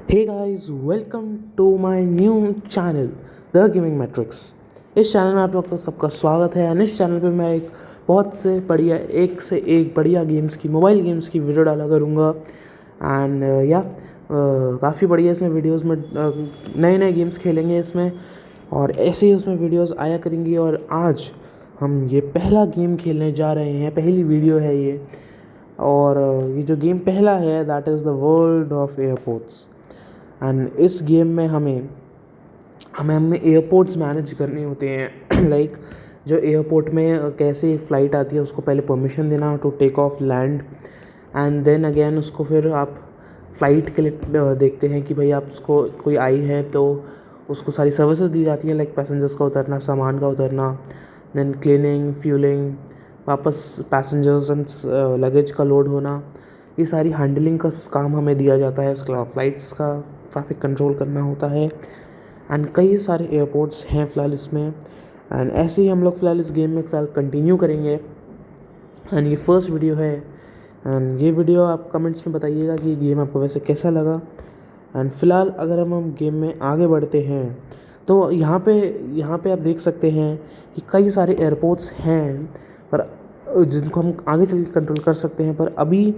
Hey guys, welcome to my new channel the gaming matrix. इस channel में आप लोग का सबका स्वागत है। एंड इस चैनल पे मैं एक से एक बढ़िया गेम्स की मोबाइल गेम्स की वीडियो डाला करूँगा। एंड या काफ़ी बढ़िया इसमें वीडियोस में नए नए गेम्स खेलेंगे इसमें, और ऐसे ही उसमें वीडियोस आया करेंगी। और आज हम ये पहला गेम खेलने जा रहे हैं, पहली वीडियो है ये। और ये जो गेम पहला है that is the world of airports. And इस गेम में हमें अपने एयरपोर्ट्स मैनेज करने होते हैं। लाइक जो एयरपोर्ट में कैसे एक फ़्लाइट आती है उसको पहले परमिशन देना to take off land, and then again उसको फिर आप फ़्लाइट के लिए देखते हैं कि भाई आप उसको कोई आई है तो उसको सारी सर्विसेज दी जाती हैं, लाइक पैसेंजर्स का उतरना, सामान का उतरना, देन क्लीनिंग, फ्यूलिंग, वापस पैसेंजर्स एंड लगेज का लोड होना, ये सारी हैंडलिंग का काम हमें दिया जाता है। उसके अलावा फ़्लाइट्स का ट्रैफिक कंट्रोल करना होता है। एंड कई सारे एयरपोर्ट्स हैं फ़िलहाल इसमें। एंड ऐसे ही हम लोग फ़िलहाल इस गेम में फ़िलहाल कंटिन्यू करेंगे। एंड ये फर्स्ट वीडियो है। एंड ये वीडियो आप कमेंट्स में बताइएगा कि गेम आपको वैसे कैसा लगा। एंड फ़िलहाल अगर हम गेम में आगे बढ़ते हैं तो यहाँ पे आप देख सकते हैं कि कई सारे एयरपोर्ट्स हैं पर जिनको हम आगे चल के कंट्रोल कर सकते हैं। पर अभी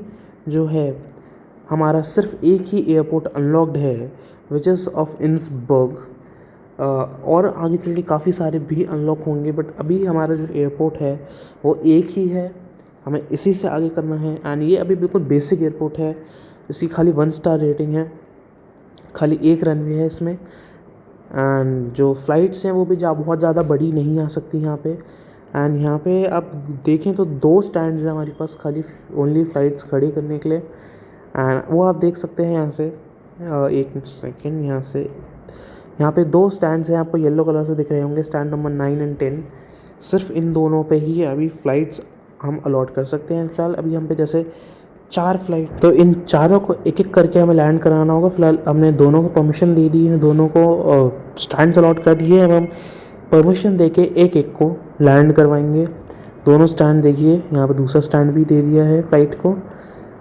जो है हमारा सिर्फ एक ही एयरपोर्ट अनलॉक्ड है, विच इज़ ऑफ इंसबर्ग। और आगे चल के काफ़ी सारे भी अनलॉक होंगे, बट अभी हमारा जो एयरपोर्ट है वो एक ही है, हमें इसी से आगे करना है। एंड ये अभी बिल्कुल बेसिक एयरपोर्ट है, इसकी खाली 1 स्टार रेटिंग है, खाली एक रनवे है इसमें। एंड जो फ़्लाइट्स हैं वो भी बहुत ज़्यादा बड़ी नहीं आ सकती यहाँ पे। एंड यहाँ पे आप देखें तो 2 स्टैंड्स हैं हमारे पास खाली ओनली फ़्लाइट्स खड़ी करने के लिए। एंड वो आप देख सकते हैं यहाँ से। एक सेकेंड, यहाँ पे 2 स्टैंड्स हैं, आपको येलो कलर से दिख रहे होंगे, स्टैंड नंबर 9 एंड 10। सिर्फ इन दोनों पे ही अभी फ़्लाइट्स हम अलॉट कर सकते हैं। फिलहाल अभी हम पे जैसे 4 फ़्लाइट, तो इन चारों को एक एक करके हमें लैंड कराना होगा। फिलहाल हमने दोनों को परमिशन दे दी है, दोनों को स्टैंड्स अलॉट कर दिए। अब हम परमिशन दे के एक एक को लैंड करवाएंगे। दोनों स्टैंड देखिए, यहाँ पर दूसरा स्टैंड भी दे दिया है फ़्लाइट को।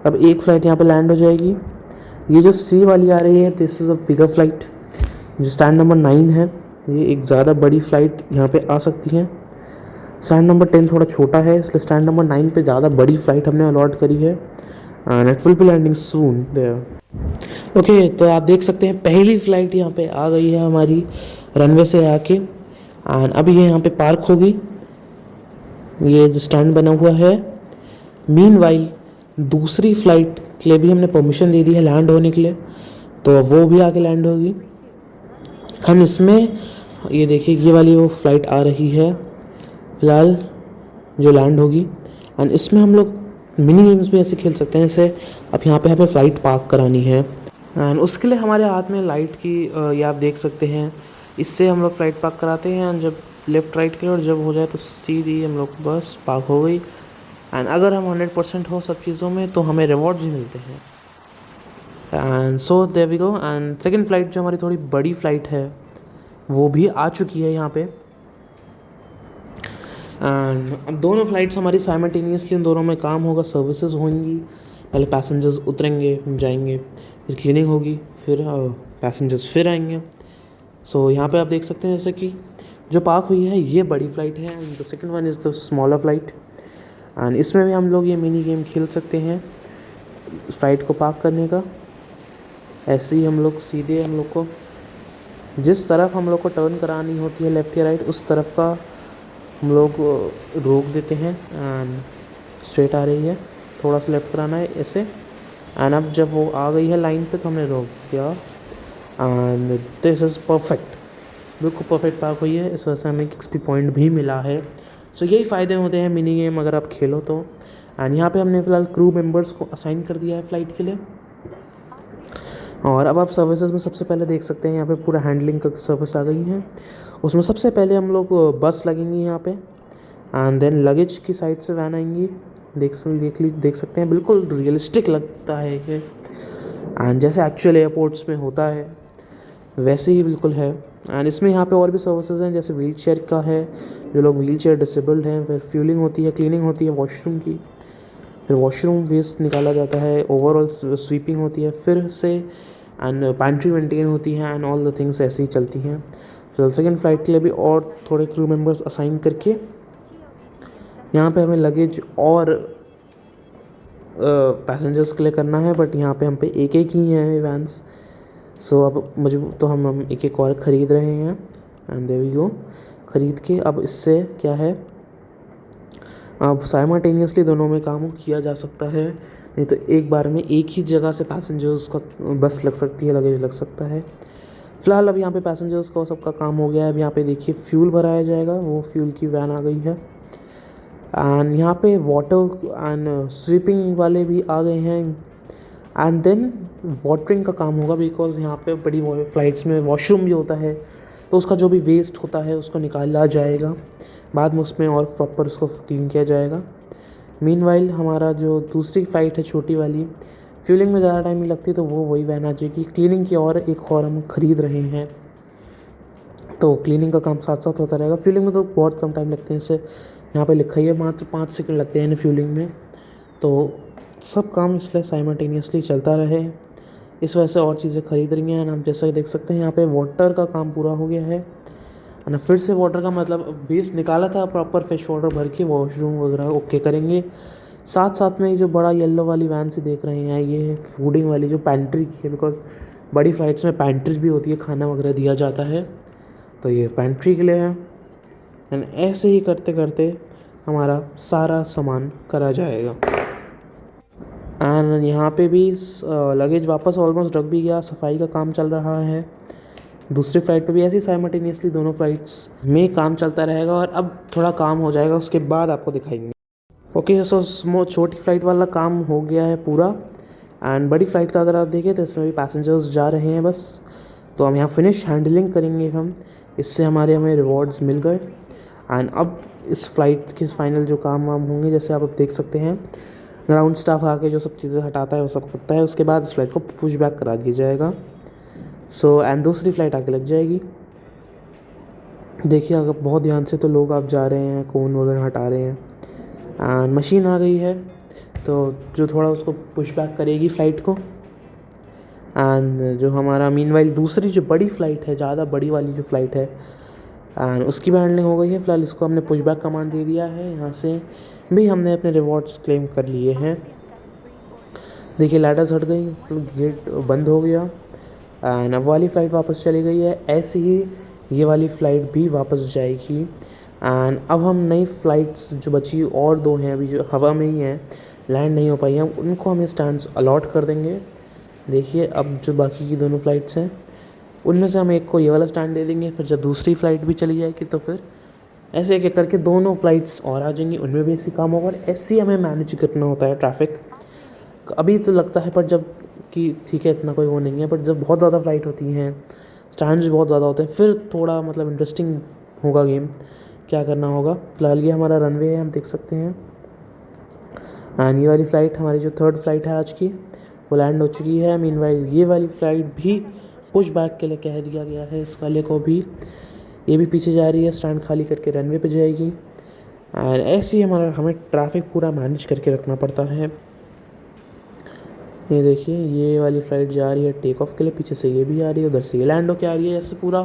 अब एक फ़्लाइट यहाँ पे लैंड हो जाएगी। ये जो सी वाली आ रही है this is a bigger flight. जो स्टैंड नंबर 9 है ये एक ज़्यादा बड़ी फ़्लाइट यहाँ पे आ सकती है। स्टैंड नंबर 10 थोड़ा छोटा है, इसलिए स्टैंड नंबर 9 पे ज़्यादा बड़ी फ़्लाइट हमने अलॉट करी है। And it will be landing soon there. Okay, तो आप देख सकते हैं पहली फ़्लाइट यहाँ पे आ गई है हमारी रनवे से आके। एंड अभी ये यहाँ पे पार्क होगी, ये जो स्टैंड बना हुआ है। मीनवाइल दूसरी फ़्लाइट के लिए भी हमने परमिशन दे दी है लैंड होने के लिए, तो वो भी आके लैंड होगी। हम इसमें ये देखिए ये वाली वो फ़्लाइट आ रही है फ़िलहाल जो लैंड होगी। एंड इसमें हम लोग मिनी गेम्स भी ऐसे खेल सकते हैं, जैसे अब यहाँ पे हमें फ़्लाइट पार्क करानी है। एंड उसके लिए हमारे हाथ में लाइट की ये आप देख सकते हैं, इससे हम लोग फ़्लाइट पार्क कराते हैं। एंड जब लेफ़्ट राइट के लिए और जब हो जाए तो सीधी हम लोग बस पार्क हो गई। एंड अगर हम 100% हो सब चीज़ों में तो हमें रिवॉर्ड्स भी मिलते हैं। And so there we go. And second flight जो हमारी थोड़ी बड़ी फ़्लाइट है वो भी आ चुकी है यहाँ पे। एंड अब दोनों फ़्लाइट्स हमारी साइमल्टेनियसली, उन दोनों में काम होगा, सर्विसेज होंगी। पहले पैसेंजर्स उतरेंगे, जाएंगे, फिर क्लीनिंग होगी, फिर पैसेंजर्स फिर आएंगे। सो यहाँ पे आप देख सकते हैं जैसे कि जो पार्क हुई है ये बड़ी फ़्लाइट है, and the second one is the smaller flight. And इसमें भी हम लोग ये मिनी गेम खेल सकते हैं फ़्लाइट को पार्क करने का। ऐसे ही हम लोग सीधे, हम लोग को जिस तरफ हम लोग को टर्न करानी होती है लेफ़्ट या राइट, उस तरफ का हम लोग रोक देते हैं। एंड स्ट्रेट आ रही है, थोड़ा सा लेफ़्ट कराना है ऐसे। एंड अब जब वो आ गई है लाइन पे तो हमने रोक दिया। एंड दिस इज़ परफेक्ट, बिल्कुल परफेक्ट पार्क हुई है। इस वजह से हमें एक्सपी पॉइंट भी मिला है। सो यही फ़ायदे होते हैं मिनी गेम अगर आप खेलो तो। एंड यहाँ पे हमने फ़िलहाल क्रू मेंबर्स को असाइन कर दिया है फ़्लाइट के लिए। और अब आप सर्विसेज में सबसे पहले देख सकते हैं यहाँ पे पूरा हैंडलिंग का सर्विस आ गई है। उसमें सबसे पहले हम लोग बस लगेंगी यहाँ पे, एंड देन लगेज की साइड से वैन आएंगी। देख सकते हैं, बिल्कुल रियलिस्टिक लगता है ये। एंड जैसे एक्चुअल एयरपोर्ट्स में होता है वैसे ही बिल्कुल है। एंड इसमें यहाँ पे और भी सर्विसेज हैं, जैसे व्हील चेयर का है, जो लोग व्हील चेयर डिसेबल्ड हैं, फिर फ्यूलिंग होती है, क्लीनिंग होती है वॉशरूम की, फिर वॉशरूम वेस्ट निकाला जाता है, ओवरऑल स्वीपिंग होती है, फिर से एंड पैंट्री मेंटेन होती है एंड ऑल द थिंग्स ऐसे ही चलती हैं। फिलहाल सेकेंड फ़्लाइट के लिए भी और थोड़े क्रू मेंबर्स असाइन करके यहाँ पे हमें लगेज और पैसेंजर्स के लिए करना है, बट यहाँ पे हम पे एक एक ही हैं वैन्स। सो अब मुझे तो हम एक एक और ख़रीद रहे हैं एंड देयर वी गो। ख़रीद के अब इससे क्या है, अब साइमल्टेनियसली दोनों में काम किया जा सकता है, नहीं तो एक बार में एक ही जगह से पैसेंजर्स का बस लग सकती है, लगेज लग सकता है। फ़िलहाल अब यहाँ पे पैसेंजर्स का सबका काम हो गया है। अब यहाँ पे देखिए फ्यूल भराया जाएगा, वो फ्यूल की वैन आ गई है एंड यहाँ पे वाटर एंड स्वीपिंग वाले भी आ गए हैं एंड देन वाटरिंग का काम होगा, बिकॉज यहाँ पे बड़ी फ़्लाइट्स में वॉशरूम भी होता है, तो उसका जो भी वेस्ट होता है उसको निकाला जाएगा, बाद में उसमें और प्रॉपर उसको क्लीन किया जाएगा। मीनवाइल हमारा जो दूसरी फ़्लाइट है छोटी वाली, फ्यूलिंग में ज़्यादा टाइम नहीं लगती, तो वो वही वैन आ जाएगी। क्लीनिंग की और एक और हम ख़रीद रहे हैं, तो क्लीनिंग का काम साथ साथ होता रहेगा। फ्यूलिंग में तो बहुत कम टाइम लगते हैं, इससे यहाँ पे लिखा ही है मात्र 5 सेकंड लगते हैं फ्यूलिंग में, तो सब काम इसलिए साइमल्टेनियसली चलता रहे, इस वजह से और चीज़ें खरीद रही हैं। आप जैसा कि देख सकते हैं यहाँ पे वाटर का काम पूरा हो गया है ना, फिर से वाटर का मतलब वेस्ट निकाला था, प्रॉपर फ्रेश वाटर भर के वॉशरूम वगैरह ओके करेंगे। साथ साथ में जो बड़ा येलो वाली वैन से देख रहे हैं, ये है फूडिंग वाली जो पैंट्री की है, बिकॉज बड़ी फ़्लाइट्स में पैंट्री भी होती है, खाना वगैरह दिया जाता है, तो ये पैंट्री के लिए है। एंड ऐसे ही करते करते हमारा सारा सामान करा जाएगा। एंड यहाँ पे भी लगेज वापस ऑलमोस्ट रख भी गया, सफाई का काम चल रहा है। दूसरी फ़्लाइट पे भी ऐसे ही साइमल्टेनियसली दोनों फ़्लाइट्स में काम चलता रहेगा, और अब थोड़ा काम हो जाएगा उसके बाद आपको दिखाएंगे। ओके, सो छोटी फ़्लाइट वाला काम हो गया है पूरा, एंड बड़ी फ़्लाइट का अगर आप देखें तो इसमें भी पैसेंजर्स जा रहे हैं बस, तो हम यहाँ फिनिश हैंडलिंग करेंगे हम, इससे हमें रिवॉर्ड्स मिल गए। एंड अब इस फ़्लाइट के फाइनल जो काम वाम होंगे, जैसे आप अब देख सकते हैं, ग्राउंड स्टाफ आके जो सब चीज़ें हटाता है वो सब करता है, उसके बाद इस फ़्लाइट को पुश बैक करा दिया जाएगा। सो एंड दूसरी फ़्लाइट आके लग जाएगी। देखिए अगर बहुत ध्यान से तो लोग आप जा रहे हैं, कोन वगैरह हटा रहे हैं, एंड मशीन आ गई है तो जो थोड़ा उसको पुश बैक करेगी फ़्लाइट को। एंड जो हमारा मीनवाइल दूसरी जो बड़ी फ़्लाइट है, ज़्यादा बड़ी वाली जो फ़्लाइट है, एंड उसकी भी हैंडलिंग हो गई है। फ़िलहाल इसको हमने पुश बैक कमांड दे दिया है, यहाँ से भी हमने अपने रिवॉर्ड्स क्लेम कर लिए हैं। देखिए लैडर्स हट गई, गेट बंद हो गया, एंड अब वाली फ़्लाइट वापस चली गई है। ऐसे ही ये वाली फ़्लाइट भी वापस जाएगी। एंड अब हम नई फ़्लाइट्स जो बची और 2 हैं अभी जो हवा में ही हैं, लैंड नहीं हो पाई हैं, उनको हम स्टैंड्स अलॉट कर देंगे। देखिए अब जो बाकी की दोनों फ़्लाइट्स हैं उनमें से हम एक को ये वाला स्टैंड दे देंगे, फिर जब दूसरी फ़्लाइट भी चली जाएगी तो फिर ऐसे एक एक करके दोनों फ़्लाइट्स और आ जाएंगी, उनमें भी ऐसी काम होगा। और ऐसे ही हमें मैनेज करना होता है ट्रैफ़िक। अभी तो लगता है, पर जब कि ठीक है इतना कोई वो नहीं है, बट जब बहुत ज़्यादा फ़्लाइट होती हैं, स्टैंड्स बहुत ज़्यादा होते हैं, फिर थोड़ा मतलब इंटरेस्टिंग होगा गेम, क्या करना होगा। फ़िलहाल ये हमारा रनवे है, हम देख सकते हैं। एंड ये वाली फ़्लाइट हमारी जो थर्ड फ़्लाइट है आज की, वो लैंड हो चुकी है। मीनवाइल ये वाली फ़्लाइट भी पुश बैक के लिए कह दिया गया है इस वाले को भी, ये भी पीछे जा रही है, स्टैंड खाली करके रनवे पे जाएगी। एंड ऐसे ही हमें ट्रैफ़िक पूरा मैनेज करके रखना पड़ता है। ये देखिए ये वाली फ़्लाइट जा रही है टेक ऑफ के लिए, पीछे से ये भी आ रही है, उधर से ये लैंड होके आ रही है, ऐसे पूरा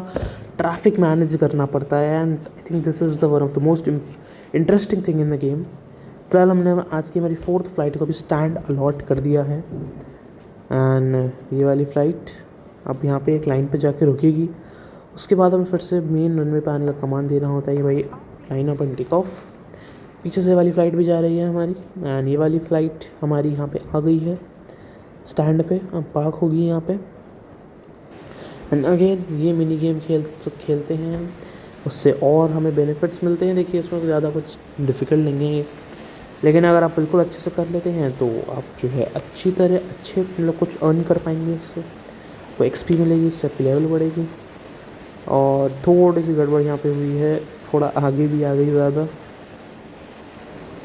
ट्रैफिक मैनेज करना पड़ता है। And I think this is the one of the most interesting thing in the game. फ़िलहाल हमने आज की हमारी 4th फ़्लाइट को भी स्टैंड अलॉट कर दिया है। एंड ये वाली फ़्लाइट अब यहाँ पे एक लाइन पे जाके रुकेगी, उसके बाद हमें फिर से मेन रनवे पे आने का कमांड देना होता है कि भाई line up and take off. पीछे से वाली फ़्लाइट भी जा रही है हमारी, एंड ये वाली फ़्लाइट हमारी यहाँ पे आ गई है स्टैंड पे, अब पार्क होगी यहाँ पे। एंड अगेन ये मिनी गेम खेलते हैं, उससे और हमें बेनिफिट्स मिलते हैं। देखिए इसमें ज़्यादा कुछ डिफ़िकल्ट नहीं है, लेकिन अगर आप बिल्कुल अच्छे से कर लेते हैं तो आप जो है अच्छी तरह अच्छे मतलब कुछ अर्न कर पाएंगे, इससे को एक्सपी मिलेगी, इससे आपकी लेवल बढ़ेगी। और थोड़ी सी गड़बड़ यहाँ पे हुई है, थोड़ा आगे भी आ गई ज़्यादा।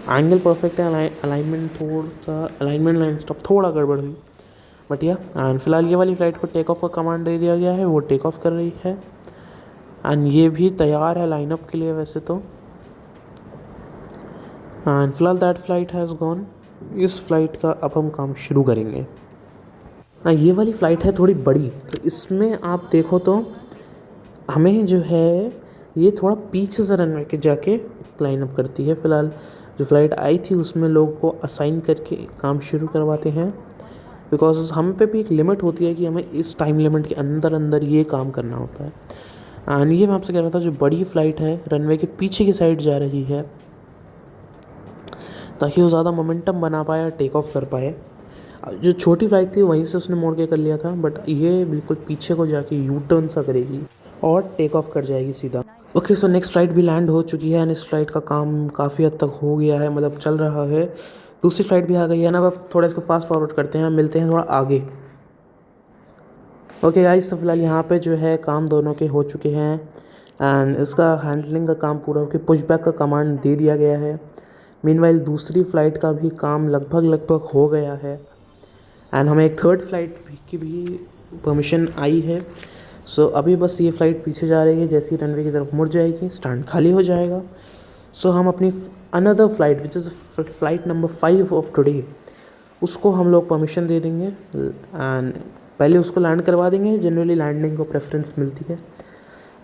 एंगल परफेक्ट है, अलाइनमेंट लाइन स्टॉप थोड़ा गड़बड़ हुई, बट या एंड फिलहाल ये वाली फ़्लाइट को टेक ऑफ का कमांड दे दिया गया है, वो टेक ऑफ कर रही है। एंड ये भी तैयार है लाइनअप के लिए वैसे तो। एंड फिलहाल दैट फ़्लाइट हैज़ गॉन। इस फ़्लाइट का अब हम काम शुरू करेंगे। हाँ, ये वाली फ़्लाइट है थोड़ी बड़ी, तो इसमें आप देखो तो हमें जो है ये थोड़ा पीछे से रनवे के जाके लाइन अप करती है। फ़िलहाल जो फ़्लाइट आई थी उसमें लोगों को असाइन करके काम शुरू करवाते हैं, बिकॉज हम पे भी एक लिमिट होती है कि हमें इस टाइम लिमिट के अंदर अंदर ये काम करना होता है। एंड ये मैं आपसे कह रहा था, जो बड़ी फ़्लाइट है रनवे के पीछे की साइड जा रही है ताकि वो ज़्यादा मोमेंटम बना पाए और टेक ऑफ कर पाए। जो छोटी फ़्लाइट थी वहीं से उसने मोड़ के कर लिया था, बट ये बिल्कुल पीछे को जाके यू टर्न सा करेगी और टेक ऑफ कर जाएगी सीधा। ओके, सो नेक्स्ट फ़्लाइट भी लैंड हो चुकी है एंड इस फ़्लाइट का काम काफ़ी हद तक हो गया है, मतलब चल रहा है। दूसरी फ़्लाइट भी आ गई है ना। अब थोड़ा इसको फास्ट फॉरवर्ड करते हैं, मिलते हैं थोड़ा आगे। ओके गाइस, तो फिलहाल यहाँ पे जो है काम दोनों के हो चुके हैं एंड इसका हैंडलिंग का काम पूरा होकर पुश बैक का कमांड दे दिया गया है। मीनवाइल दूसरी फ़्लाइट का भी काम लगभग हो गया है एंड हमें एक थर्ड फ्लाइट की भी परमिशन आई है। सो अभी बस ये फ़्लाइट पीछे जा रही है, जैसे ही रनवे की तरफ मुड़ जाएगी स्टैंड खाली हो जाएगा। सो हम अपनी another flight which is flight number 5 of today, उसको हम लोग परमिशन दे देंगे एंड पहले उसको लैंड करवा देंगे। जनरली लैंडिंग को प्रेफरेंस मिलती है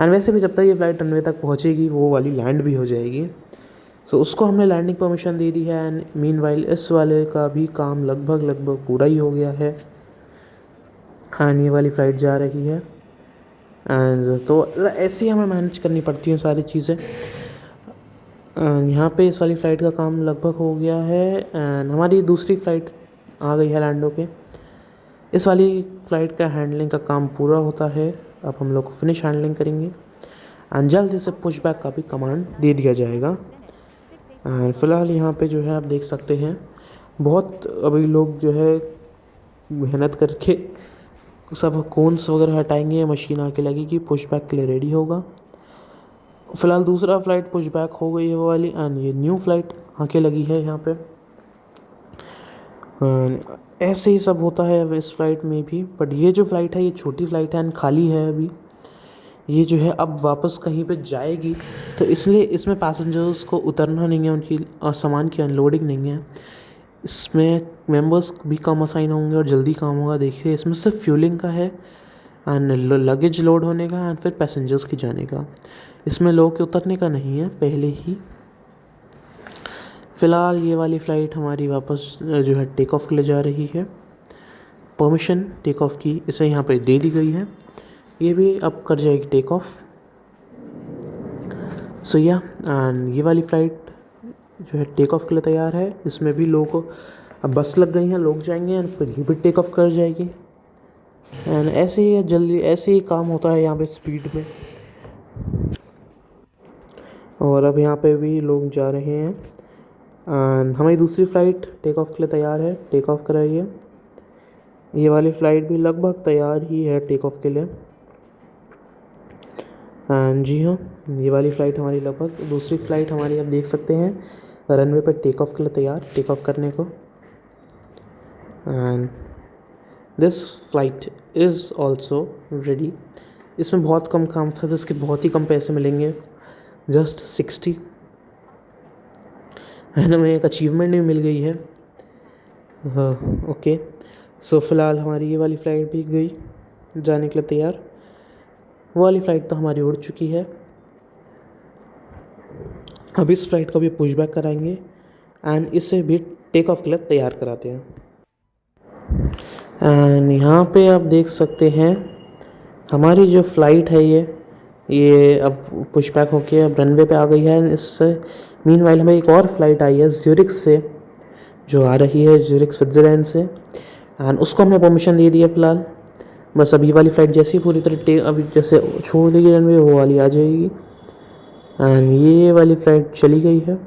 एंड वैसे भी जब तक ये फ़्लाइट रनवे तक पहुँचेगी वो वाली लैंड भी हो जाएगी। सो उसको हमने लैंडिंग परमिशन दे दी है एंड मीनवाइल इस वाले का भी काम लगभग पूरा ही हो गया है एंड ये वाली फ़्लाइट जा रही है। एंड तो ऐसे ही हमें मैनेज करनी पड़ती हैं सारी चीज़ें। यहाँ पे इस वाली फ़्लाइट का काम लगभग हो गया है एंड हमारी दूसरी फ़्लाइट आ गई है लैंड होके। इस वाली फ़्लाइट का हैंडलिंग का काम पूरा होता है, अब हम लोग फिनिश हैंडलिंग करेंगे एंड जल्द से पुश बैक का भी कमांड दे दिया जाएगा। एंड फ़िलहाल यहाँ पे जो है आप देख सकते हैं बहुत अभी लोग जो है मेहनत करके सब कोन्स वगैरह हटाएंगे, मशीन आके लगेगी, पुश बैक के लिए रेडी होगा। फ़िलहाल दूसरा फ़्लाइट पुश बैक हो गई है वो वाली एंड ये न्यू फ़्लाइट आके लगी है यहाँ पे। ऐसे ही सब होता है इस फ़्लाइट में भी, बट ये जो फ़्लाइट है ये छोटी फ़्लाइट है एंड खाली है अभी। ये जो है अब वापस कहीं पे जाएगी, तो इसलिए इसमें पैसेंजर्स को उतरना नहीं है, उनकी सामान की अनलोडिंग नहीं है। इसमें मेंबर्स भी कम असाइन होंगे और जल्दी काम होगा। देखिए इसमें सिर्फ फ्यूलिंग का है एंड लगेज लोड होने का एंड फिर पैसेंजर्स की जाने का। इसमें लोगों के उतरने का नहीं है पहले ही। फ़िलहाल ये वाली फ़्लाइट हमारी वापस जो है टेक ऑफ के लिए जा रही है। परमिशन टेक ऑफ की इसे यहाँ पे दे दी गई है, ये भी अब कर जाएगी टेक ऑफ। सो या एंड ये वाली फ़्लाइट जो है टेक ऑफ के लिए तैयार है। इसमें भी लोगों को अब बस लग गई हैं, लोग जाएंगे एंड फिर ये भी टेक ऑफ कर जाएगी एंड ऐसे ही जल्दी ऐसे ही काम होता है यहाँ पे स्पीड में। और अब यहाँ पे भी लोग जा रहे हैं एंड हमारी दूसरी फ़्लाइट टेक ऑफ के लिए तैयार है, टेक ऑफ कर रही है। ये वाली फ़्लाइट भी लगभग तैयार ही है टेक ऑफ के लिए एंड जी हाँ, ये वाली फ़्लाइट हमारी लगभग, दूसरी फ़्लाइट हमारी आप देख सकते हैं रनवे पर टेक ऑफ के लिए तैयार, टेक ऑफ करने को। And this flight is also ready. इसमें बहुत कम काम था तो इसके बहुत ही कम पैसे मिलेंगे, जस्ट 60 एंड हमें एक अचीवमेंट भी मिल गई है। ओके, सो फ़िलहाल हमारी ये वाली फ़्लाइट भी गई जाने के लिए तैयार। वो वाली फ़्लाइट तो हमारी उड़ चुकी है। अब इस फ़्लाइट को भी पुश बैक कराएंगे एंड इसे भी टेक ऑफ के लिए तैयार कराते हैं। एंड यहाँ पे आप देख सकते हैं हमारी जो फ़्लाइट है ये अब पुश बैक होके अब रनवे पे आ गई है। इससे मीनवाइल हमें एक और फ़्लाइट आई है ज्यूरिख से, जो आ रही है ज्यूरिख स्विट्ज़रलैंड से एंड उसको हमने परमिशन दे दी है फ़िलहाल। बस अभी वाली फ़्लाइट जैसी पूरी तरह अभी जैसे छोड़ देगी रनवे वो वाली आ जाएगी एंड ये वाली फ़्लाइट चली गई है।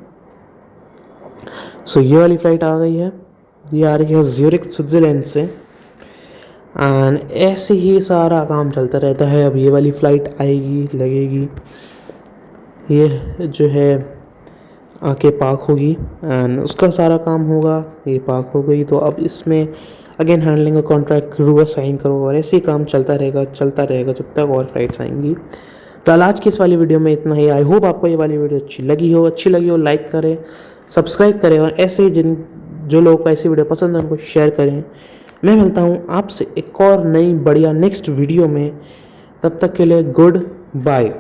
सो ये वाली फ़्लाइट आ गई है, ये आ रही है ज्यूरिख स्विट्ज़रलैंड से एंड ऐसे ही सारा काम चलता रहता है। अब ये वाली फ़्लाइट आएगी, लगेगी, ये जो है आके पार्क होगी एंड उसका सारा काम होगा। ये पार्क हो गई तो अब इसमें अगेन हैंडलिंग का कॉन्ट्रैक्ट क्रू साइन करो और ऐसे ही काम चलता रहेगा जब तक और फ्लाइट्स आएंगी। तो आज की इस वाली वीडियो में इतना ही। आई होप आपको ये वाली वीडियो अच्छी लगी हो लाइक करें, सब्सक्राइब करें और ऐसे ही जो लोगों को ऐसी वीडियो पसंद है उनको शेयर करें। मैं मिलता हूँ आपसे एक और नई बढ़िया नेक्स्ट वीडियो में। तब तक के लिए गुड बाय।